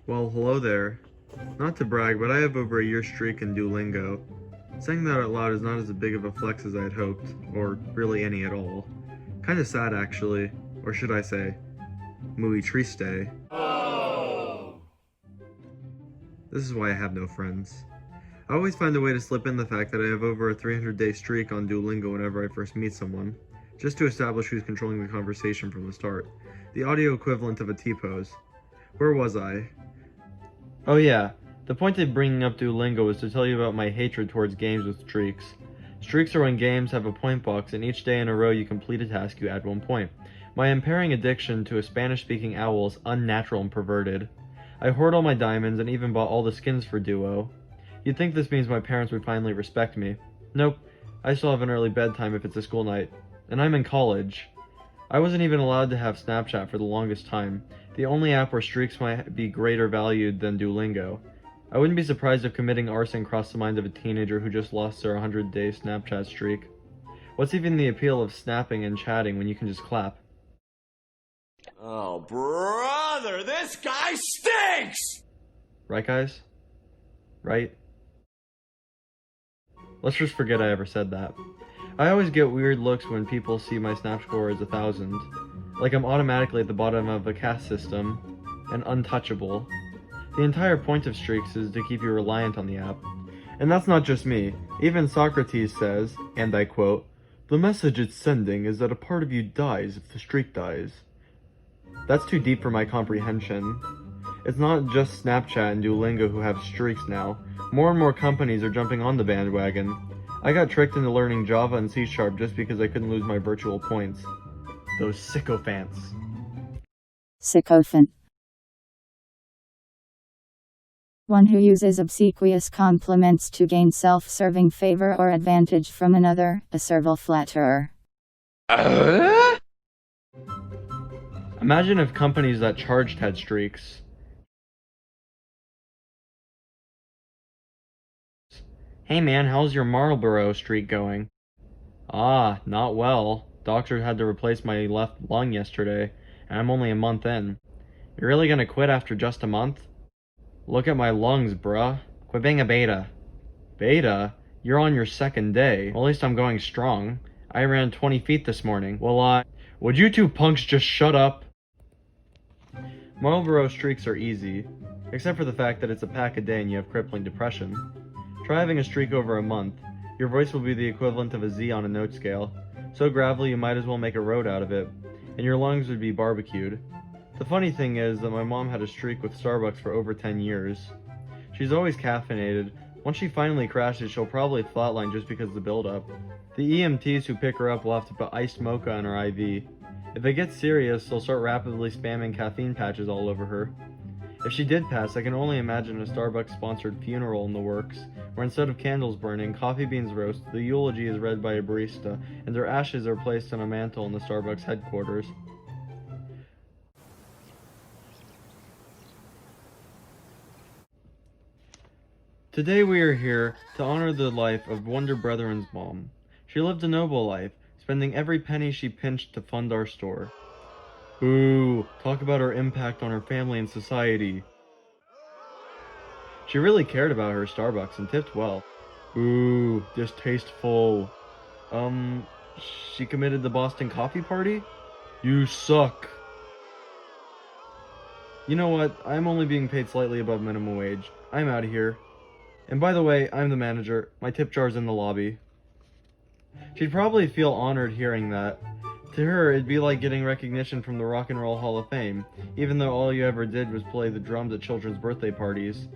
Well, hello there. Not to brag, but I have over a year streak in Duolingo. Saying that out loud is not as big of a flex as I had hoped, or really any at all. Kinda sad actually, or should I say, muy triste. This is why I have no friends. I always find a way to slip in the fact that I have over a 300-day streak on Duolingo whenever I first meet someone, just to establish who's controlling the conversation from the start. The audio equivalent of a T-pose. Where was I? Oh yeah, the point of bringing up Duolingo is to tell you about my hatred towards games with streaks. Streaks are when games have a point box and each day in a row you complete a task you add 1 point. My impairing addiction to a Spanish-speaking owl is unnatural and perverted. I hoard all my diamonds and even bought all the skins for Duo. You'd think this means my parents would finally respect me. Nope, I still have an early bedtime if it's a school night. And I'm in college. I wasn't even allowed to have Snapchat for the longest time, the only app where streaks might be greater valued than Duolingo. I wouldn't be surprised if committing arson crossed the mind of a teenager who just lost their 100-day Snapchat streak. What's even the appeal of snapping and chatting when you can just clap? Oh, brother, this guy stinks! Right, guys? Right? Let's just forget I ever said that. I always get weird looks when people see my snap score as 1,000. Like I'm automatically at the bottom of a caste system, and untouchable. The entire point of streaks is to keep you reliant on the app. And that's not just me. Even Socrates says, and I quote, "The message it's sending is that a part of you dies if the streak dies." That's too deep for my comprehension. It's not just Snapchat and Duolingo who have streaks now. More and more companies are jumping on the bandwagon. I got tricked into learning Java and C# just because I couldn't lose my virtual points. Those sycophants. Sycophant. One who uses obsequious compliments to gain self-serving favor or advantage from another, a servile flatterer. Imagine if companies that charged had streaks. Hey man, how's your Marlboro streak going? Ah, not well. Doctor had to replace my left lung yesterday, and I'm only a month in. You're really gonna quit after just a month? Look at my lungs, bruh. Quit being a beta. Beta? You're on your 2nd day. Well, at least I'm going strong. I ran 20 feet this morning. Would you two punks just shut up? Marlboro streaks are easy, except for the fact that it's a pack a day and you have crippling depression. Try having a streak over a month. Your voice will be the equivalent of a Z on a note scale. So gravelly you might as well make a road out of it, and your lungs would be barbecued. The funny thing is that my mom had a streak with Starbucks for over 10 years. She's always caffeinated. Once she finally crashes, she'll probably flatline just because of the buildup. The EMTs who pick her up will have to put iced mocha in her IV. If it gets serious, they'll start rapidly spamming caffeine patches all over her. If she did pass, I can only imagine a Starbucks-sponsored funeral in the works, where instead of candles burning, coffee beans roast, the eulogy is read by a barista, and their ashes are placed on a mantle in the Starbucks headquarters. Today we are here to honor the life of Wonder Brethren's mom. She lived a noble life, spending every penny she pinched to fund our store. Ooh, talk about her impact on her family and society. She really cared about her Starbucks and tipped well. Ooh, distasteful. She committed the Boston Coffee Party? You suck. You know what? I'm only being paid slightly above minimum wage. I'm out of here. And by the way, I'm the manager. My tip jar's in the lobby. She'd probably feel honored hearing that. To her, it'd be like getting recognition from the Rock and Roll Hall of Fame, even though all you ever did was play the drums at children's birthday parties.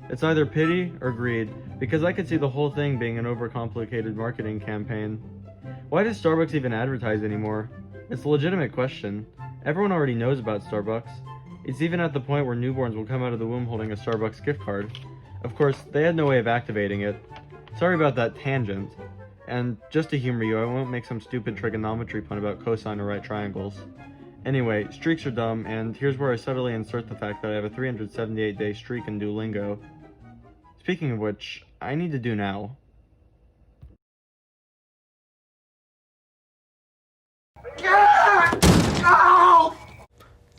It's either pity or greed, because I could see the whole thing being an overcomplicated marketing campaign. Why does Starbucks even advertise anymore? It's a legitimate question. Everyone already knows about Starbucks. It's even at the point where newborns will come out of the womb holding a Starbucks gift card. Of course, they had no way of activating it. Sorry about that tangent. And just to humor you, I won't make some stupid trigonometry pun about cosine or right triangles. Anyway, streaks are dumb, and here's where I subtly insert the fact that I have a 378-day streak in Duolingo. Speaking of which, I need to do now.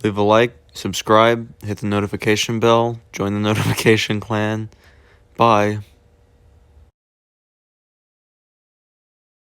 Leave a like, Subscribe, hit the notification bell, join the notification clan. Bye.